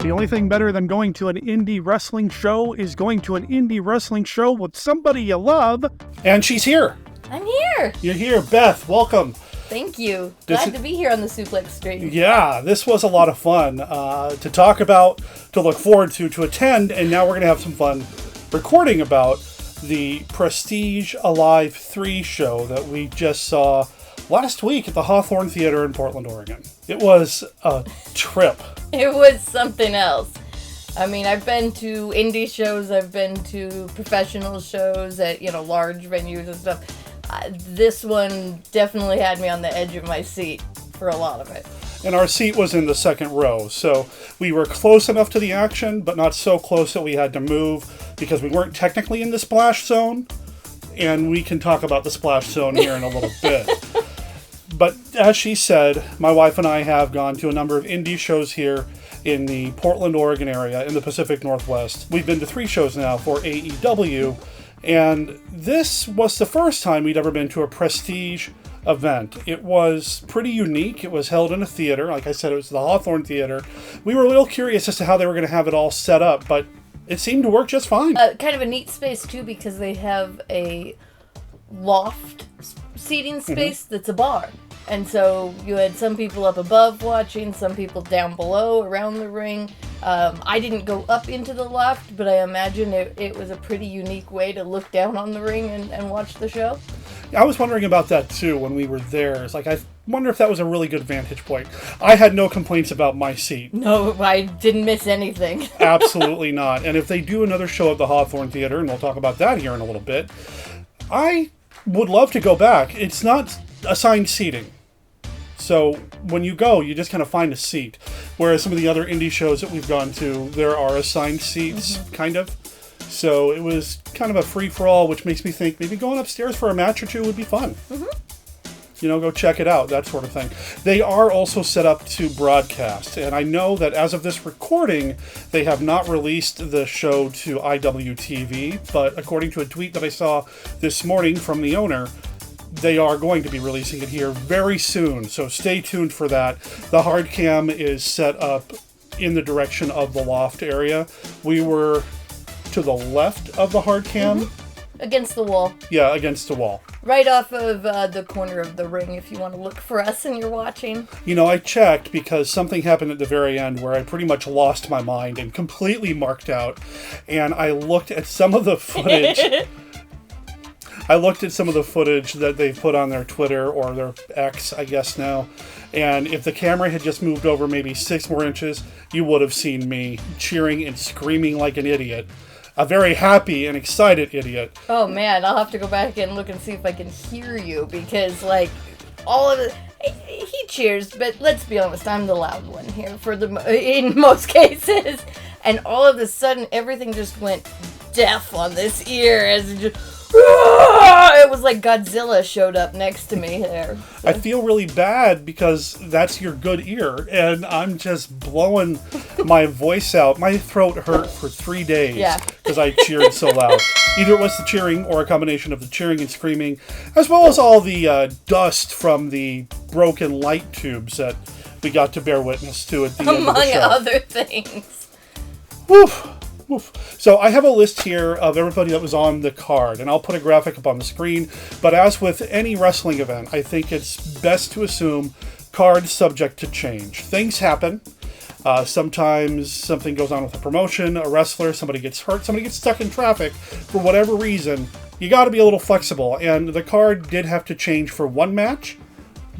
The only thing better than going to an indie wrestling show is going to an indie wrestling show with somebody you love. And she's here. I'm here. You're here, Beth. Welcome. Thank you. Glad to be here on the Suplex stream. Yeah, this was a lot of fun to talk about, to look forward to attend, and now we're going to have some fun recording about the Prestige Alive 3 show that we just saw last week at the Hawthorne Theater in Portland, Oregon. It was a trip. It was something else. I mean, I've been to indie shows, I've been to professional shows at, large venues and stuff. This one definitely had me on the edge of my seat for a lot of it. And our seat was in the second row, so we were close enough to the action, but not so close that we had to move because we weren't technically in the splash zone. And we can talk about the splash zone here in a little bit. But as she said, my wife and I have gone to a number of indie shows here in the Portland, Oregon area in the Pacific Northwest. We've been to 3 shows now for AEW. And this was the first time we'd ever been to a Prestige event. It was pretty unique. It was held in a theater. Like I said, it was the Hawthorne Theater. We were a little curious as to how they were going to have it all set up, but it seemed to work just fine. Kind of a neat space, too, because they have a loft seating space that's a bar. And so you had some people up above watching, some people down below around the ring. I didn't go up into the loft, but I imagine it was a pretty unique way to look down on the ring and watch the show. I was wondering about that too when we were there. It's like, I wonder if that was a really good vantage point. I had no complaints about my seat. No, I didn't miss anything. Absolutely not. And if they do another show at the Hawthorne Theater, and we'll talk about that here in a little bit, I would love to go back. It's not assigned seating. So when you go, you just kind of find a seat. Whereas some of the other indie shows that we've gone to, there are assigned seats, kind of. So it was kind of a free-for-all, which makes me think maybe going upstairs for a match or two would be fun. Go check it out, that sort of thing. They are also set up to broadcast. And I know that as of this recording, they have not released the show to IWTV. But according to a tweet that I saw this morning from the owner, they are going to be releasing it here very soon, so stay tuned for that. The hard cam is set up in the direction of the loft area. We were to the left of the hard cam. Against the wall. Yeah, against the wall. Right off of the corner of the ring if you want to look for us and you're watching. I checked because something happened at the very end where I pretty much lost my mind and completely marked out. And I looked at some of the footage... that they've put on their Twitter or their X, I guess now. And if the camera had just moved over maybe 6 more inches, you would have seen me cheering and screaming like an idiot. A very happy and excited idiot. Oh man, I'll have to go back and look and see if I can hear you because all of it... He cheers, but let's be honest, I'm the loud one here in most cases. And all of a sudden, everything just went deaf on this ear as it just... It was like Godzilla showed up next to me there. So. I feel really bad because that's your good ear, and I'm just blowing my voice out. My throat hurt for 3 days because I cheered so loud. Either it was the cheering or a combination of the cheering and screaming, as well as all the dust from the broken light tubes that we got to bear witness to at the end of the show. Among other things. Woof. So I have a list here of everybody that was on the card, and I'll put a graphic up on the screen. But as with any wrestling event, I think it's best to assume card subject to change. Things happen. Sometimes something goes on with a promotion, a wrestler, somebody gets hurt, somebody gets stuck in traffic. For whatever reason, you got to be a little flexible. And the card did have to change for one match,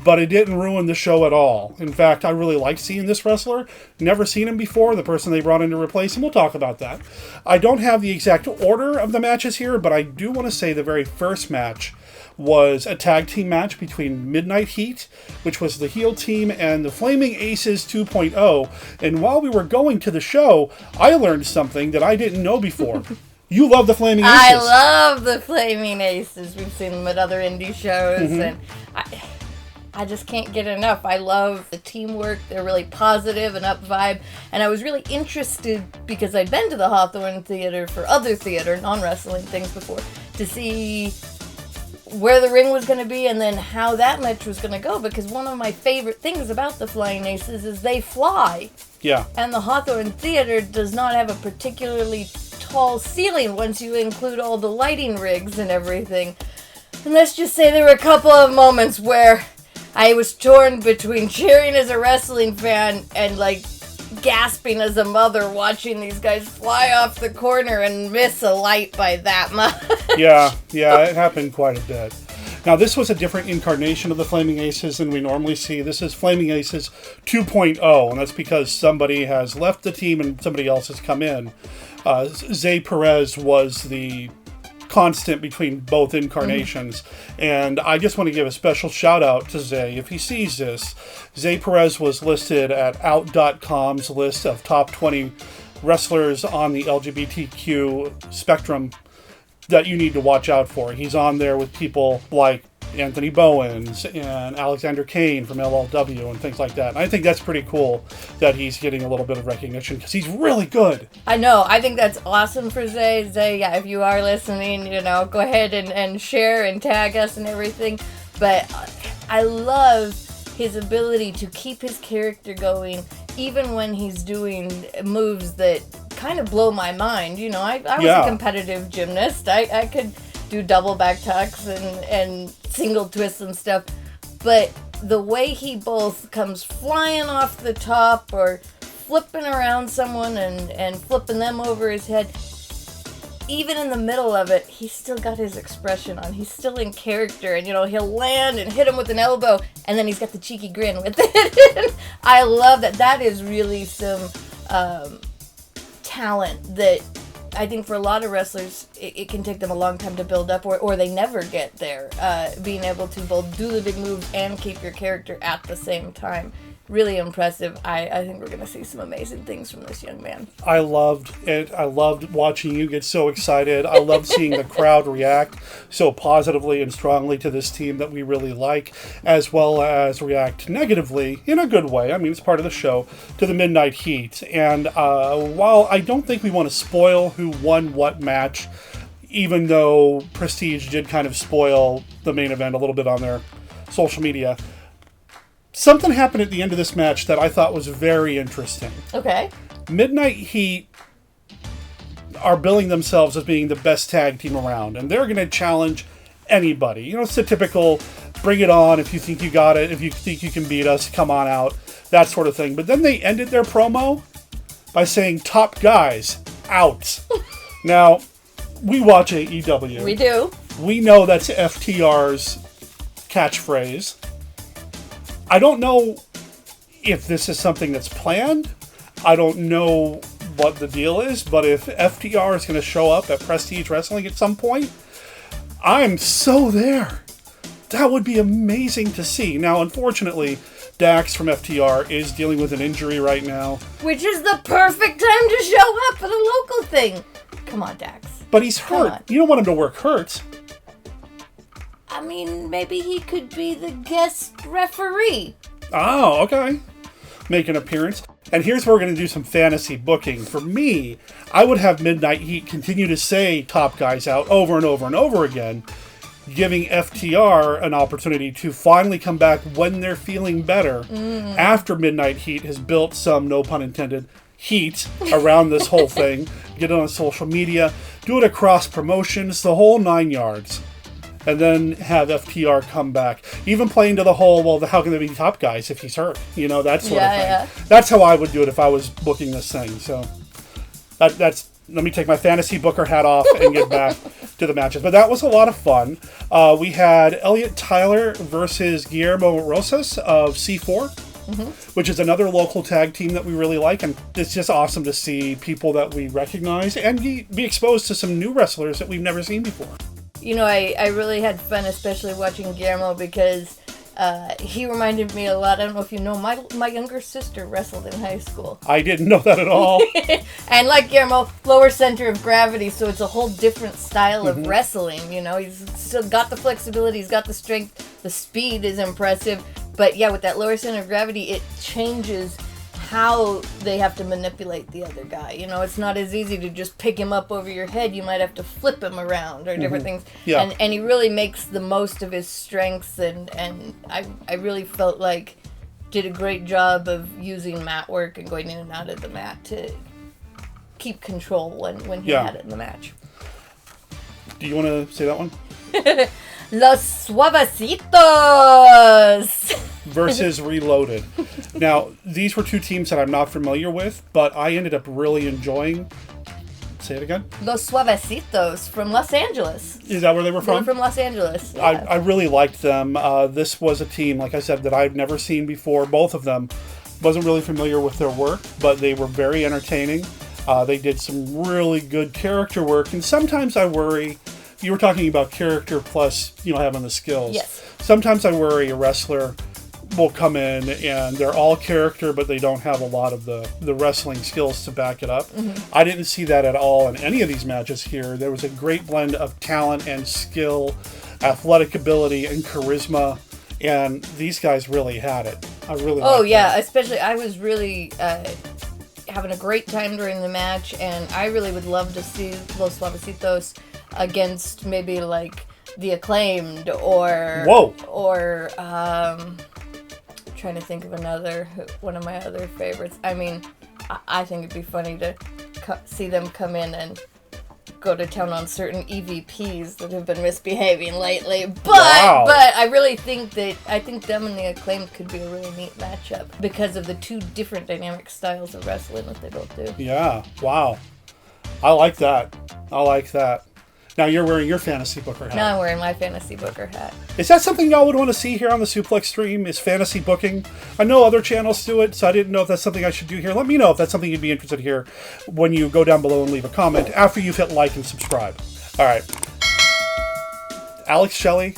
but it didn't ruin the show at all. In fact, I really liked seeing this wrestler. Never seen him before, the person they brought in to replace him. We'll talk about that. I don't have the exact order of the matches here, but I do want to say the very first match was a tag team match between Midnight Heat, which was the heel team, and the Flaming Aces 2.0. And while we were going to the show, I learned something that I didn't know before. You love the Flaming Aces. I love the Flaming Aces. We've seen them at other indie shows, and I just can't get enough. I love the teamwork. They're really positive and up vibe. And I was really interested, because I'd been to the Hawthorne Theater for other theater, non-wrestling things before, to see where the ring was going to be and then how that match was going to go, because one of my favorite things about the Flying Aces is they fly. Yeah. And the Hawthorne Theater does not have a particularly tall ceiling once you include all the lighting rigs and everything. And let's just say there were a couple of moments where I was torn between cheering as a wrestling fan and like gasping as a mother watching these guys fly off the corner and miss a light by that much. Yeah, it happened quite a bit. Now, this was a different incarnation of the Flaming Aces than we normally see. This is Flaming Aces 2.0, and that's because somebody has left the team and somebody else has come in. Zay Perez was the constant between both incarnations, and I just want to give a special shout out to Zay. If he sees this, Zay Perez was listed at Out.com's list of top 20 wrestlers on the LGBTQ spectrum that you need to watch out for. He's on there with people like Anthony Bowens and Alexander Kane from LLW and things like that. And I think that's pretty cool that he's getting a little bit of recognition because he's really good. I know. I think that's awesome for Zay. Zay, yeah, if you are listening, go ahead and share and tag us and everything. But I love his ability to keep his character going even when he's doing moves that kind of blow my mind. I was a competitive gymnast. I could do double back tucks and single twists and stuff, but the way he both comes flying off the top or flipping around someone and flipping them over his head, even in the middle of it, he's still got his expression on. He's still in character, and he'll land and hit him with an elbow, and then he's got the cheeky grin with it. I love that. That is really some talent that I think for a lot of wrestlers, it can take them a long time to build up, or they never get there. Being able to both do the big moves and keep your character at the same time. Really impressive. I think we're going to see some amazing things from this young man. I loved it. I loved watching you get so excited. I loved seeing the crowd react so positively and strongly to this team that we really like, as well as react negatively, in a good way, I mean, it's part of the show, to the Midnight Heat. And while I don't think we want to spoil who won what match, even though Prestige did kind of spoil the main event a little bit on their social media, something happened at the end of this match that I thought was very interesting. Okay. Midnight Heat are billing themselves as being the best tag team around, and they're going to challenge anybody. It's the typical, bring it on if you think you got it, if you think you can beat us, come on out, that sort of thing. But then they ended their promo by saying, top guys, out. Now, we watch AEW. We do. We know that's FTR's catchphrase. I don't know if this is something that's planned. I don't know what the deal is, but if FTR is going to show up at Prestige Wrestling at some point, I'm so there. That would be amazing to see. Now, unfortunately, Dax from FTR is dealing with an injury right now. Which is the perfect time to show up for the local thing. Come on, Dax. But he's hurt. You don't want him to work hurt. I mean, maybe he could be the guest referee. Oh, okay. Make an appearance. And here's where we're going to do some fantasy booking. For me, I would have Midnight Heat continue to say top guys out over and over and over again, giving FTR an opportunity to finally come back when they're feeling better after Midnight Heat has built some, no pun intended, heat around this whole thing. Get it on social media, do it across promotions, the whole 9 yards. And then have FTR come back. Even playing to the whole, well, how can they be top guys if he's hurt? That sort of thing. Yeah. That's how I would do it if I was booking this thing. So that's let me take my fantasy booker hat off and get back to the matches. But that was a lot of fun. We had Elliot Tyler versus Guillermo Rosas of C4. Which is another local tag team that we really like, and it's just awesome to see people that we recognize and be exposed to some new wrestlers that we've never seen before. I really had fun, especially watching Guillermo, because he reminded me a lot. I don't know if you know, my younger sister wrestled in high school. I didn't know that at all. And like Guillermo, lower center of gravity, so it's a whole different style of wrestling. He's still got the flexibility, he's got the strength, the speed is impressive. But yeah, with that lower center of gravity, it changes how they have to manipulate the other guy. You know, it's not as easy to just pick him up over your head. You might have to flip him around or different things. Yeah. And he really makes the most of his strengths, and I really felt like did a great job of using mat work and going in and out of the mat to keep control when he had it in the match. Do you want to say that one? Los Suavecitos versus Reloaded. Now, these were two teams that I'm not familiar with, but I ended up really enjoying. Say it again. Los Suavecitos from Los Angeles. Is that where they were from? They were from Los Angeles. Yeah. I really liked them. This was a team, like I said, that I've never seen before. Both of them. Wasn't really familiar with their work, but they were very entertaining. They did some really good character work, and sometimes I worry. You were talking about character plus, having the skills. Yes. Sometimes I worry a wrestler will come in and they're all character, but they don't have a lot of the wrestling skills to back it up. I didn't see that at all in any of these matches here. There was a great blend of talent and skill, athletic ability and charisma, and these guys really had it. I really liked that. Especially I was really having a great time during the match, and I really would love to see Los Suavecitos against maybe like the Acclaimed or trying to think of one of my other favorites. I mean, I think it'd be funny to see them come in and go to town on certain EVPs that have been misbehaving lately. But I really think them and the Acclaimed could be a really neat matchup because of the two different dynamic styles of wrestling that they both do. Yeah. Wow. I like that. Now you're wearing your fantasy booker hat. Now I'm wearing my fantasy booker hat. Is that something y'all would want to see here on the Suplex stream? Is fantasy booking? I know other channels do it, so I didn't know if that's something I should do here. Let me know if that's something you'd be interested in here when you go down below and leave a comment after you've hit like and subscribe. All right. Alex Shelley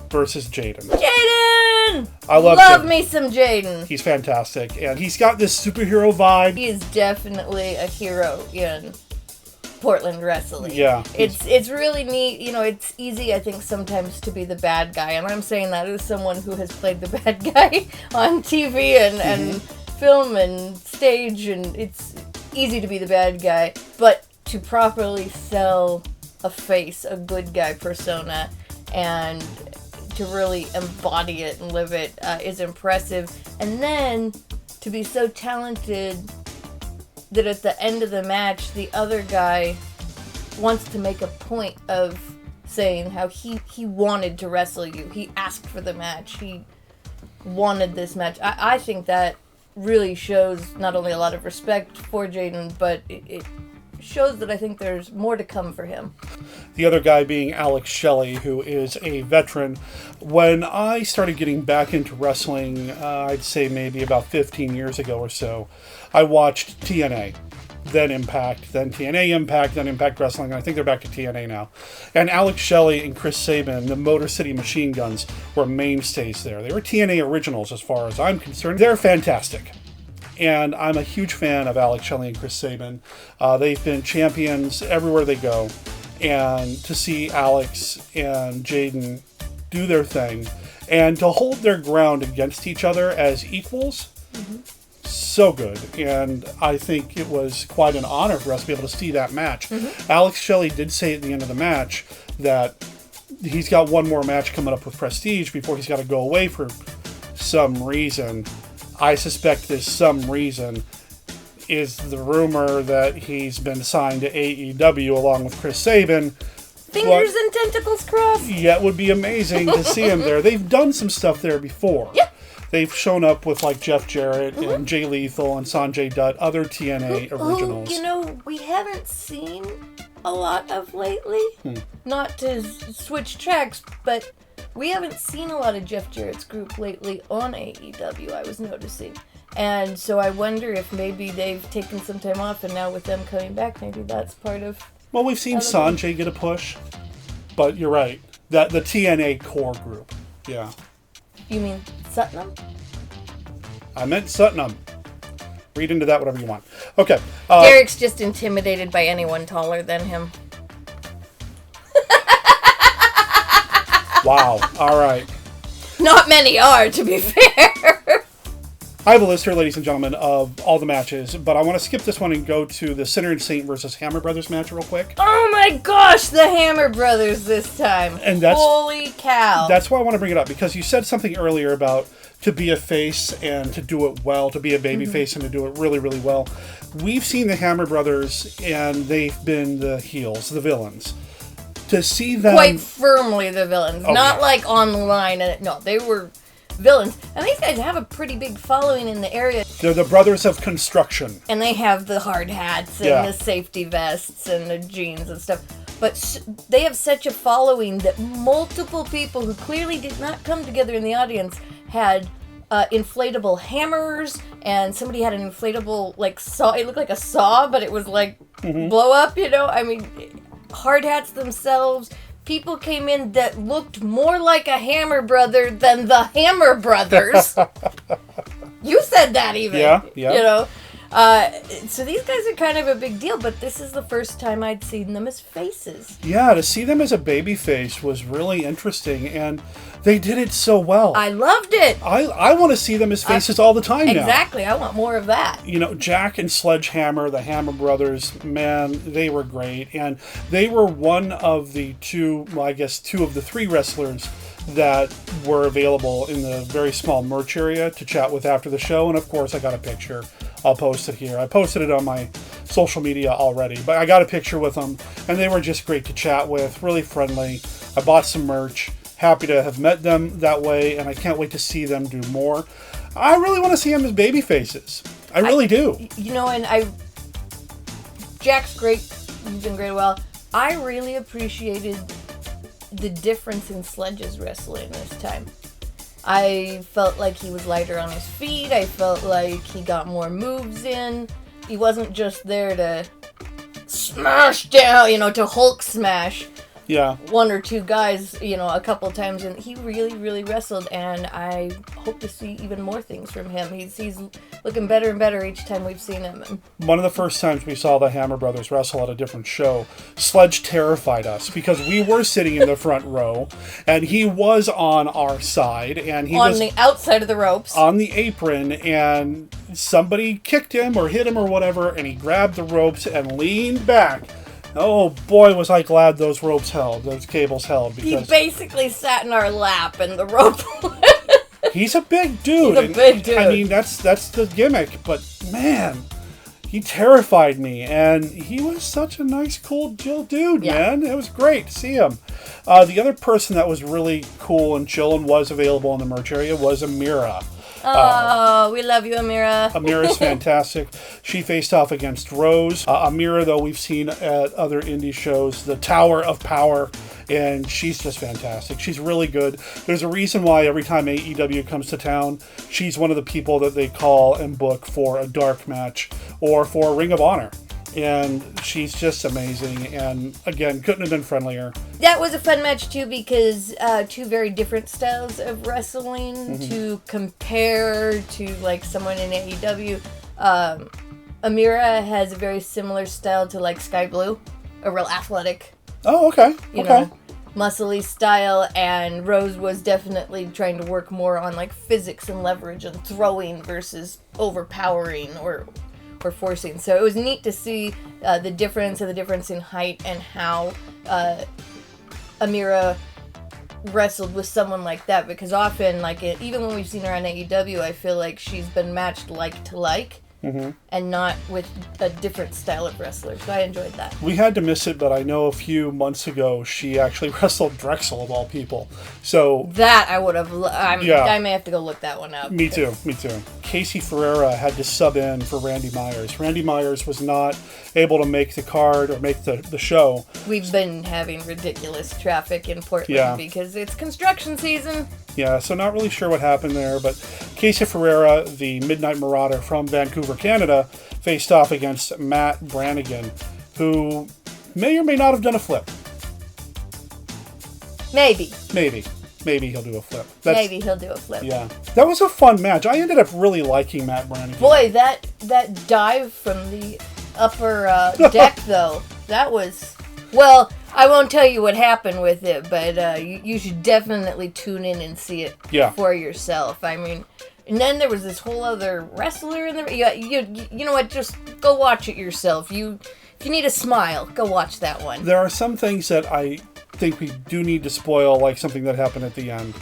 versus Jaden. Jaden! I love me some Jaden. He's fantastic, and he's got this superhero vibe. He is definitely a hero in Portland wrestling. Yeah. It's really neat. It's easy, I think, sometimes to be the bad guy. And I'm saying that as someone who has played the bad guy on TV and film and stage, and it's easy to be the bad guy. But to properly sell a face, a good guy persona, and to really embody it and live it is impressive. And then to be so talented that at the end of the match, the other guy wants to make a point of saying how he wanted to wrestle you. He asked for the match. He wanted this match. I think that really shows not only a lot of respect for Jaden, but it shows that I think there's more to come for him. The other guy being Alex Shelley, who is a veteran. When I started getting back into wrestling, I'd say maybe about 15 years ago or so, I watched TNA, then Impact, then TNA Impact, then Impact Wrestling, and I think they're back to TNA now. And Alex Shelley and Chris Sabin, the Motor City Machine Guns, were mainstays there. They were TNA originals as far as I'm concerned. They're fantastic. And I'm a huge fan of Alex Shelley and Chris Sabin. They've been champions everywhere they go. And to see Alex and Jaden do their thing and to hold their ground against each other as equals, so good. And I think it was quite an honor for us to be able to see that match. Alex Shelley did say at the end of the match that he's got one more match coming up with Prestige before he's got to go away for some reason. I suspect this some reason is the rumor that he's been signed to AEW along with Chris Sabin. Fingers and tentacles crossed. Yeah, it would be amazing to see him there. They've done some stuff there before. Yeah. They've shown up with like Jeff Jarrett and Jay Lethal and Sanjay Dutt, other TNA originals. We haven't seen a lot of lately. Not to switch tracks, but we haven't seen a lot of Jeff Jarrett's group lately on AEW, I was noticing. And so I wonder if maybe they've taken some time off, and now with them coming back, maybe that's part of... Well, we've seen Sanjay get a push, but you're right. The TNA core group, yeah. You mean Sutton? I meant Sutton. Read into that whatever you want. Okay. Derek's just intimidated by anyone taller than him. Wow. All right. Not many are, to be fair. I have a list here, ladies and gentlemen, of all the matches, but I want to skip this one and go to the Sinner and Saint versus Hammer Brothers match real quick. Oh my gosh, the Hammer Brothers this time. And that's, holy cow. That's why I want to bring it up, because you said something earlier about to be a face and to do it well, to be a baby face and to do it really, really well. We've seen the Hammer Brothers, and they've been the heels, the villains. To see them... Quite firmly the villains. Oh, Not yeah. like on the line. No, they were villains. And these guys have a pretty big following in the area. They're the brothers of construction. And they have the hard hats and the safety vests and the jeans and stuff. But they have such a following that multiple people who clearly did not come together in the audience had inflatable hammers, and somebody had an inflatable, like, saw. It looked like a saw, but it was like blow up, you know? I mean, hard hats themselves. People came in that looked more like a Hammer Brother than the Hammer Brothers. You said that even. Yeah. You know? So these guys are kind of a big deal, but this is the first time I'd seen them as faces. Yeah, to see them as a baby face was really interesting, and they did it so well. I loved it. I want to see them as faces all the time now. Exactly. I want more of that. You know, Jack and Sledgehammer, the Hammer Brothers, man, they were great. And they were one of the two of the three wrestlers that were available in the very small merch area to chat with after the show. And of course, I got a picture. I'll post it here. I posted it on my social media already, but I got a picture with them, and they were just great to chat with, really friendly. I bought some merch. Happy to have met them that way, and I can't wait to see them do more. I really want to see them as baby faces. I really do. You know, and Jack's great. He's been great well. I really appreciated the difference in Sledge's wrestling this time. I felt like he was lighter on his feet. I felt like he got more moves in. He wasn't just there to smash down, you know, to Hulk smash. Yeah. One or two guys, you know, a couple times, and he really, really wrestled, and I hope to see even more things from him. He's looking better and better each time we've seen him. One of the first times we saw the Hammer Brothers wrestle at a different show, Sledge terrified us because we were sitting in the front row, and he was on our side, and he was on the outside of the ropes, on the apron, and somebody kicked him or hit him or whatever, and he grabbed the ropes and leaned back. Oh boy, was I glad those ropes held, those cables held. Because he basically sat in our lap and the rope. He's a big dude. He's a big dude. I mean, that's the gimmick. But man, he terrified me, and he was such a nice, cool, chill dude. Yeah. Man, it was great to see him. The other person that was really cool and chill and was available in the merch area was Amira. Oh, we love you, Amira. Amira's fantastic. She faced off against Rose. Amira, though, we've seen at other indie shows, the Tower of Power, and she's just fantastic. She's really good. There's a reason why every time AEW comes to town, she's one of the people that they call and book for a dark match or for a Ring of Honor. And she's just amazing, and again, couldn't have been friendlier. That was a fun match too, because two very different styles of wrestling to compare to, like, someone in AEW. Amira has a very similar style to, like, Sky Blue, a real athletic, Oh, okay. you know, muscly style, and Rose was definitely trying to work more on, like, physics and leverage and throwing versus overpowering or forcing. So it was neat to see the difference in height and how Amira wrestled with someone like that, because often, like, even when we've seen her on AEW, I feel like she's been matched like to like. And not with a different style of wrestler. So I enjoyed that. We had to miss it, but I know a few months ago she actually wrestled Drexel, of all people. So that I would have. I may have to go look that one up. Me too. Casey Ferreira had to sub in for Randy Myers. Randy Myers was not able to make the card or make the show. We've been having ridiculous traffic in Portland because it's construction season. Yeah, so not really sure what happened there, but Casey Ferreira, the Midnight Marauder from Vancouver, Canada, faced off against Matt Brannigan, who may or may not have done a flip. Maybe he'll do a flip. Maybe he'll do a flip. Yeah. That was a fun match. I ended up really liking Matt Brannigan. Boy, that dive from the upper deck, though, that was... Well, I won't tell you what happened with it, but you should definitely tune in and see it for yourself. I mean, And then there was this whole other wrestler in there. You know what? Just go watch it yourself. If you need a smile, go watch that one. There are some things that I think we do need to spoil, like something that happened at the end.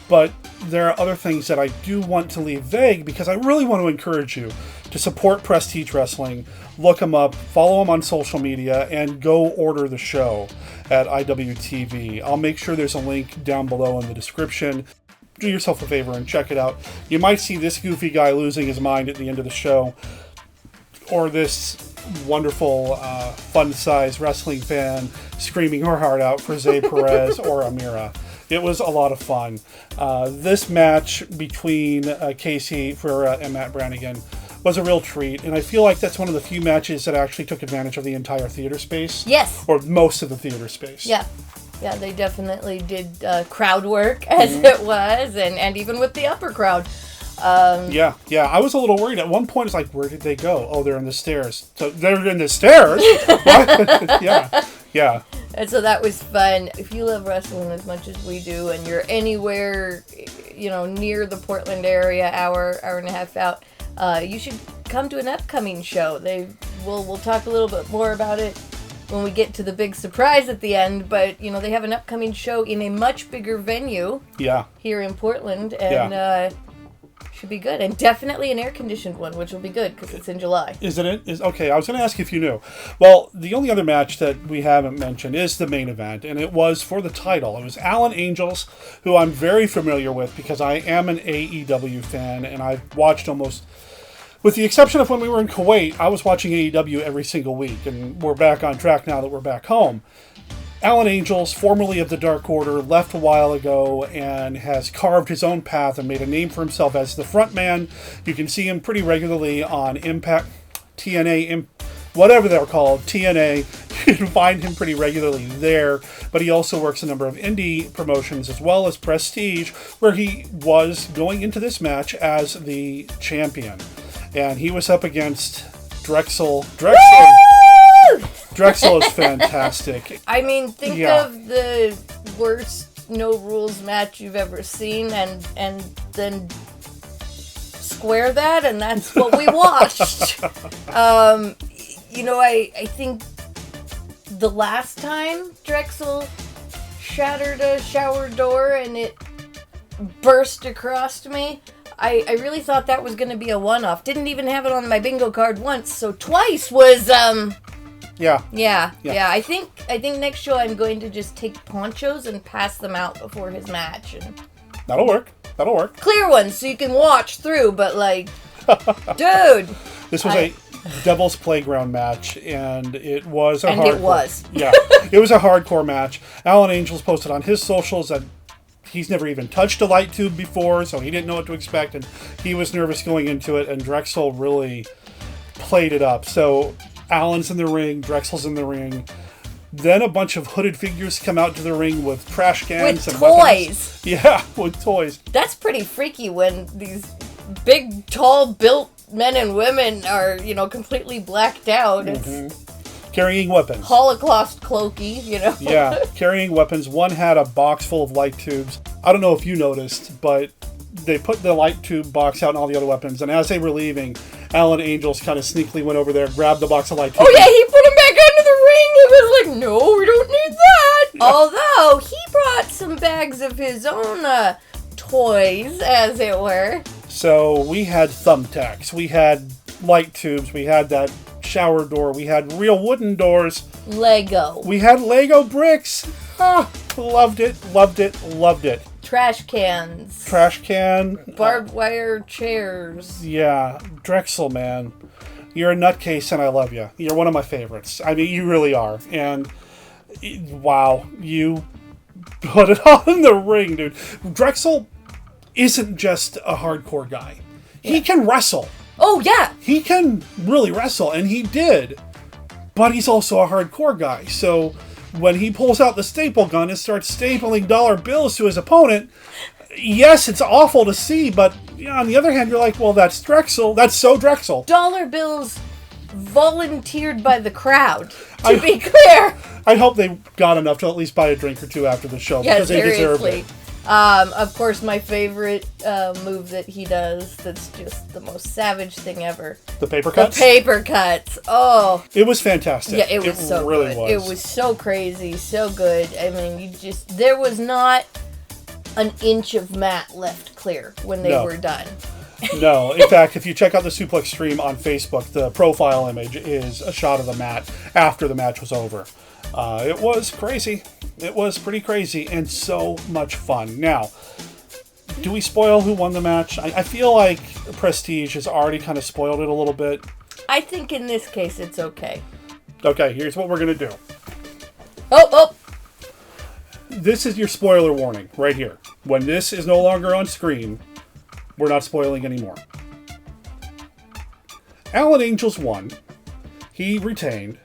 But there are other things that I do want to leave vague because I really want to encourage you to support Prestige Wrestling. Look them up, follow them on social media, and go order the show at IWTV. I'll make sure there's a link down below in the description. Do yourself a favor and check it out. You might see this goofy guy losing his mind at the end of the show, or this wonderful, fun-sized wrestling fan screaming her heart out for Zay Perez or Amira. It was a lot of fun. This match between Casey Ferreira and Matt Brannigan was a real treat, and I feel like that's one of the few matches that actually took advantage of the entire theater space. Yes. Or most of the theater space. Yeah. Yeah, they definitely did crowd work, as it was, and even with the upper crowd. Yeah. I was a little worried. At one point, it's like, where did they go? Oh, they're in the stairs. So they're in the stairs? What? Yeah. And so that was fun. If you love wrestling as much as we do, and you're anywhere, near the Portland area, hour and a half out, you should come to an upcoming show. We'll talk a little bit more about it when we get to the big surprise at the end, but they have an upcoming show in a much bigger venue here in Portland, and should be good, and definitely an air-conditioned one, which will be good because it's in July. Isn't it? Okay, I was going to ask you if you knew. Well, the only other match that we haven't mentioned is the main event, and it was for the title. It was Alan Angels, who I'm very familiar with because I am an AEW fan, and I've watched almost... With the exception of when we were in Kuwait, I was watching AEW every single week, and we're back on track now that we're back home. Alan Angels, formerly of the Dark Order, left a while ago and has carved his own path and made a name for himself as the front man. You can see him pretty regularly on Impact, TNA, whatever they're called, TNA. You can find him pretty regularly there, but he also works a number of indie promotions as well as Prestige, where he was going into this match as the champion. And he was up against Drexel. Drexel is fantastic. I mean, think of the worst no rules match you've ever seen, and then square that, and that's what we watched. I think the last time Drexel shattered a shower door and it burst across me, I really thought that was going to be a one-off. Didn't even have it on my bingo card once, so twice was Yeah. I think next show I'm going to just take ponchos and pass them out before his match, and That'll work. Clear ones so you can watch through, but dude. This was a Devil's Playground match, and it was a it was. Yeah. It was a hardcore match. Alan Angels posted on his socials that he's never even touched a light tube before, so he didn't know what to expect, and he was nervous going into it, and Drexel really played it up. So Alan's in the ring, Drexel's in the ring. Then a bunch of hooded figures come out to the ring with trash cans with and toys. Weapons. Yeah, with toys. That's pretty freaky when these big, tall, built men and women are, completely blacked out. It's carrying weapons. Holocaust cloaky, Yeah, carrying weapons. One had a box full of light tubes. I don't know if you noticed, but they put the light tube box out and all the other weapons, and as they were leaving, Alan Angels kind of sneakily went over there, grabbed the box of light tubes. Oh yeah, he put him back under the ring. He was like, no, we don't need that. Yeah. Although, he brought some bags of his own toys, as it were. So we had thumbtacks, we had light tubes, we had that shower door, we had real wooden doors. Lego. We had Lego bricks. Loved it. Trash can. Barbed wire chairs. Yeah. Drexel, man. You're a nutcase and I love you. You're one of my favorites. I mean, you really are. And, wow, you put it all in the ring, dude. Drexel isn't just a hardcore guy. Yeah. He can wrestle. Oh, yeah. He can really wrestle, and he did. But he's also a hardcore guy. So when he pulls out the staple gun and starts stapling dollar bills to his opponent, yes, it's awful to see, but on the other hand, you're like, well, that's Drexel. That's so Drexel. Dollar bills volunteered by the crowd, to be clear. I hope they got enough to at least buy a drink or two after the show, because they deserve it. Of course, my favorite move that he does that's just the most savage thing ever. The paper cuts? The paper cuts. Oh. It was fantastic. Yeah, it was so really good. was. It was so crazy, so good. I mean, there was not an inch of mat left clear when they were done. No. In fact, if you check out the Suplex stream on Facebook, the profile image is a shot of the mat after the match was over. It was crazy. It was pretty crazy and so much fun. Now, do we spoil who won the match? I feel like Prestige has already kind of spoiled it a little bit. I think in this case it's okay. Okay, here's what we're going to do. Oh! This is your spoiler warning right here. When this is no longer on screen, we're not spoiling anymore. Alan Angels won. He retained.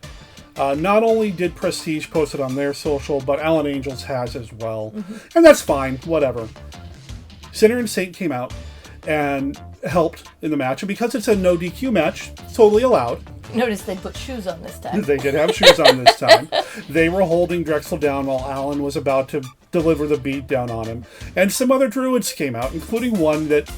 Not only did Prestige post it on their social, but Alan Angels has as well. Mm-hmm. And that's fine, whatever. Sinner and Saint came out and helped in the match. And because it's a no DQ match, it's totally allowed. Notice they put shoes on this time. They did have shoes on this time. They were holding Drexel down while Alan was about to deliver the beat down on him. And some other Druids came out, including one that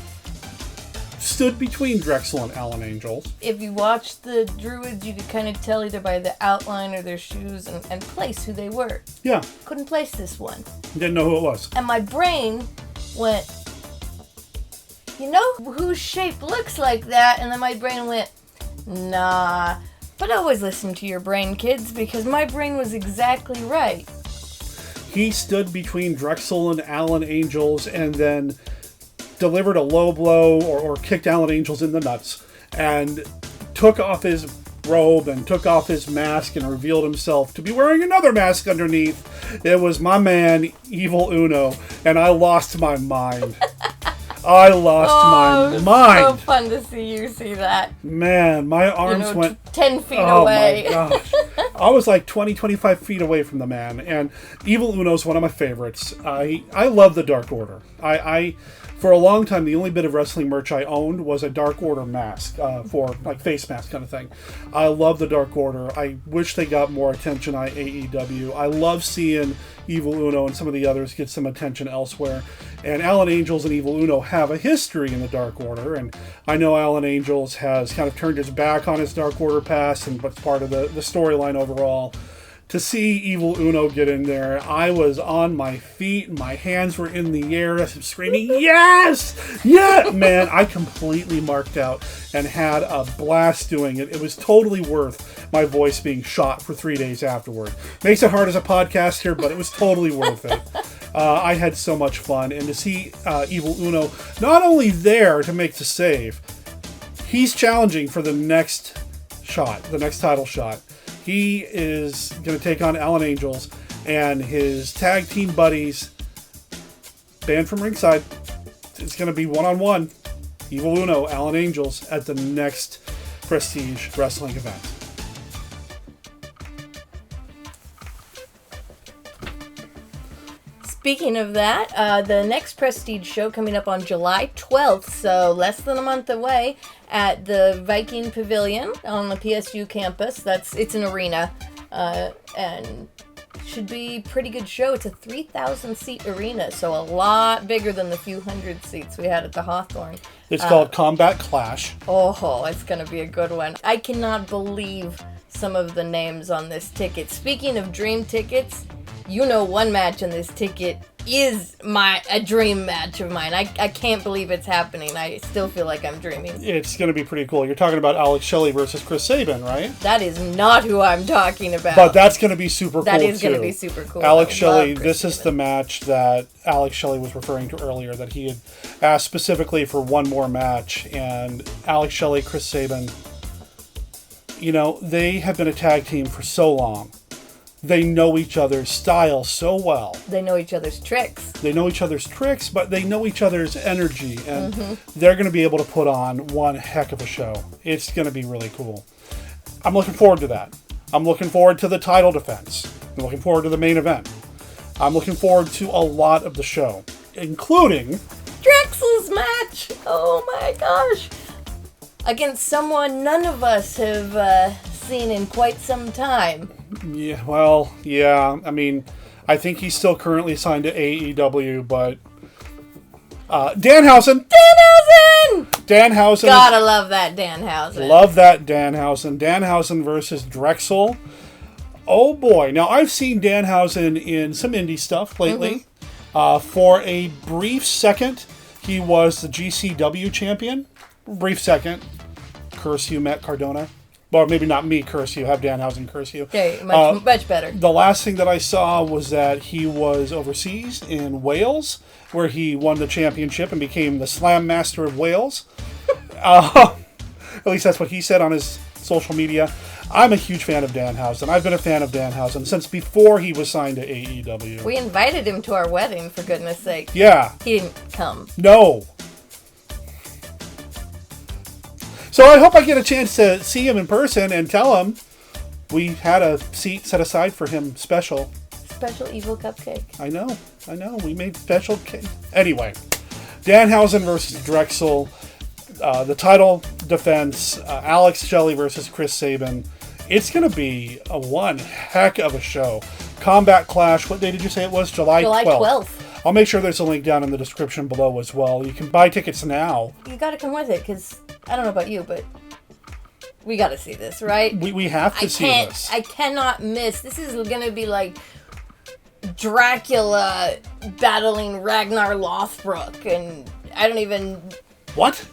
stood between Drexel and Alan Angels. If you watch the Druids, you could kind of tell either by the outline or their shoes and place who they were. Yeah. Couldn't place this one. Didn't know who it was. And my brain went, you know whose shape looks like that? And then my brain went, nah. But always listen to your brain, kids, because my brain was exactly right. He stood between Drexel and Alan Angels and then delivered a low blow or kicked Alan Angels in the nuts and took off his robe and took off his mask and revealed himself to be wearing another mask underneath. It was my man, Evil Uno, and I lost my mind. I lost my mind. So fun to see you see that. Man, my arms went 10 feet away. Oh my gosh. I was like 20, 25 feet away from the man. And Evil Uno's one of my favorites. I love the Dark Order. I for a long time, the only bit of wrestling merch I owned was a Dark Order mask for like face mask kind of thing. I love the Dark Order. I wish they got more attention on AEW. I love seeing Evil Uno and some of the others get some attention elsewhere. And Alan Angels and Evil Uno have a history in the Dark Order, and I know Alan Angels has kind of turned his back on his Dark Order past, and what's part of the storyline overall. To see Evil Uno get in there, I was on my feet, and my hands were in the air, screaming, yes! Yeah! Man, I completely marked out and had a blast doing it. It was totally worth my voice being shot for 3 days afterward. Makes it hard as a podcast here, but it was totally worth it. I had so much fun, and to see Evil Uno not only there to make the save, he's challenging for the next shot, the next title shot. He is going to take on Alan Angels and his tag team buddies, banned from ringside. It's going to be one-on-one. Evil Uno, Alan Angels at the next Prestige Wrestling event. Speaking of that, the next Prestige show coming up on July 12th, so less than a month away, at the Viking Pavilion on the PSU campus. It's an arena, and should be a pretty good show. It's a 3,000 seat arena, so a lot bigger than the few hundred seats we had at the Hawthorne. It's called Combat Clash. Oh, it's going to be a good one. I cannot believe some of the names on this ticket. Speaking of dream tickets, you know one match on this ticket is a dream match of mine. I can't believe it's happening. I still feel like I'm dreaming. It's going to be pretty cool. You're talking about Alex Shelley versus Chris Sabin, right? That is not who I'm talking about. But that's going to be super cool, That is too. going to be super cool. Alex Shelley, this is the match that Alex Shelley was referring to earlier, that he had asked specifically for one more match. And Alex Shelley, Chris Sabin, you know, they have been a tag team for so long. They know each other's style so well. They know each other's tricks. They know each other's tricks, but they know each other's energy. And they're going to be able to put on one heck of a show. It's going to be really cool. I'm looking forward to that. I'm looking forward to the title defense. I'm looking forward to the main event. I'm looking forward to a lot of the show, including Drexel's match! Oh my gosh! Against someone none of us have seen in quite some time. Yeah, well, yeah. I mean, I think he's still currently signed to AEW, but Danhausen. Danhausen. Gotta love that Danhausen. Love that Danhausen. Danhausen versus Drexel. Oh boy. Now, I've seen Danhausen in some indie stuff lately. For a brief second, he was the GCW champion. Brief second. Curse you, Matt Cardona. Well, maybe not me curse you, have Danhausen curse you. Okay, much better. The last thing that I saw was that he was overseas in Wales, where he won the championship and became the Slam Master of Wales. At least that's what he said on his social media. I'm a huge fan of Danhausen. I've been a fan of Danhausen since before he was signed to AEW. We invited him to our wedding, for goodness sake. Yeah. He didn't come. No. So I hope I get a chance to see him in person and tell him we had a seat set aside for him special. Special evil cupcake. I know. We made special cake. Anyway, Danhausen versus Drexel. The title defense, Alex Shelley versus Chris Sabin. It's going to be one heck of a show. Combat Clash, what day did you say it was? July 12th. I'll make sure there's a link down in the description below as well. You can buy tickets now. You got to come with it, because I don't know about you, but we got to see this, right? We have to see this. I cannot miss. This is going to be like Dracula battling Ragnar Lothbrok, and I don't even... What?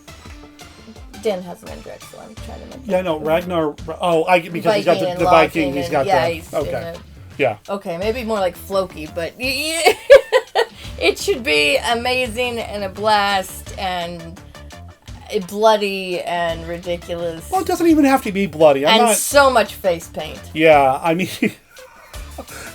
Danhausen and Drexel, I'm trying to mention. Yeah, no, Ragnar... Oh, because he's got the Viking, he's got that. Okay. Yeah. Okay, maybe more like Floki, but it should be amazing and a blast and bloody and ridiculous. Well, it doesn't even have to be bloody. So much face paint. Yeah, I mean...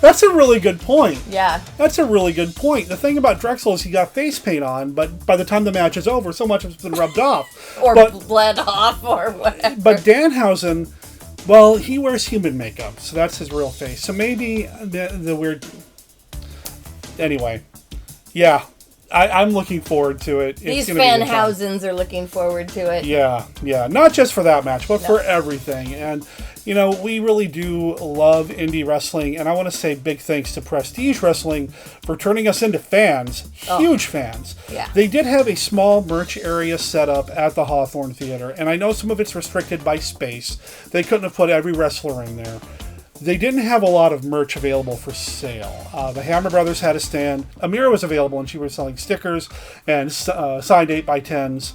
That's a really good point. Yeah. That's a really good point. The thing about Drexel is he got face paint on, but by the time the match is over, so much has been rubbed off. Or bled off or whatever. But Danhausen, well, he wears human makeup, so that's his real face. So maybe the weird... Anyway. Yeah. I'm looking forward to it. These Fanhausens are looking forward to it. Yeah. Not just for that match, but for everything. And, we really do love indie wrestling. And I want to say big thanks to Prestige Wrestling for turning us into fans. Huge fans. Yeah. They did have a small merch area set up at the Hawthorne Theater. And I know some of it's restricted by space. They couldn't have put every wrestler in there. They didn't have a lot of merch available for sale. The Hammer Brothers had a stand. Amira was available, and she was selling stickers and signed 8x10s.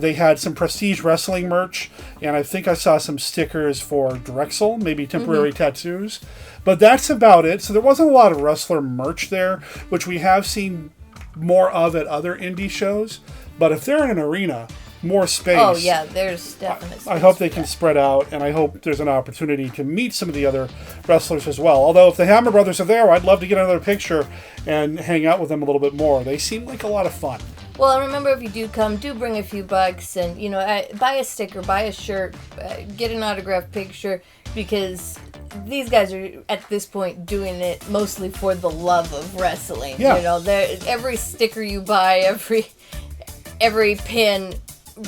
They had some Prestige Wrestling merch, and I think I saw some stickers for Drexel, maybe temporary tattoos. But that's about it. So there wasn't a lot of wrestler merch there, which we have seen more of at other indie shows. But if they're in an arena... more space. Oh, yeah, there's definitely space. I hope they can spread out, and I hope there's an opportunity to meet some of the other wrestlers as well. Although, if the Hammer Brothers are there, I'd love to get another picture and hang out with them a little bit more. They seem like a lot of fun. Well, remember, if you do come, do bring a few bucks, and, buy a sticker, buy a shirt, get an autographed picture, because these guys are, at this point, doing it mostly for the love of wrestling. Yeah. Every sticker you buy, every pin...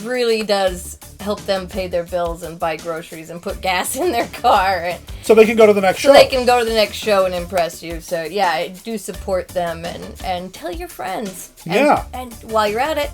really does help them pay their bills and buy groceries and put gas in their car. So they can go to the next show. So they can go to the next show and impress you. So, yeah, do support them and tell your friends. And while you're at it,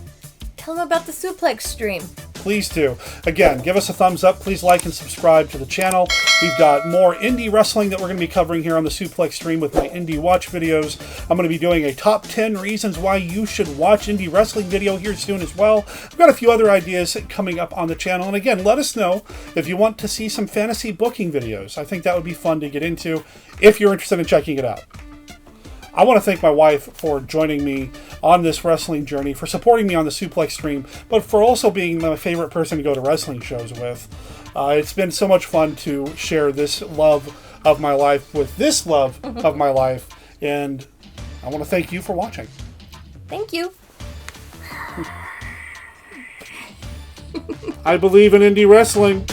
tell them about the Suplex stream. Please do. Again, give us a thumbs up. Please like and subscribe to the channel. We've got more indie wrestling that we're going to be covering here on the Suplex stream with my indie watch videos. I'm going to be doing a top 10 reasons why you should watch indie wrestling video here soon as well. I've got a few other ideas coming up on the channel. And again, let us know if you want to see some fantasy booking videos. I think that would be fun to get into if you're interested in checking it out. I want to thank my wife for joining me on this wrestling journey, for supporting me on the Suplex stream, but for also being my favorite person to go to wrestling shows with. It's been so much fun to share this love of my life with this love of my life, and I want to thank you for watching. Thank you. I believe in indie wrestling.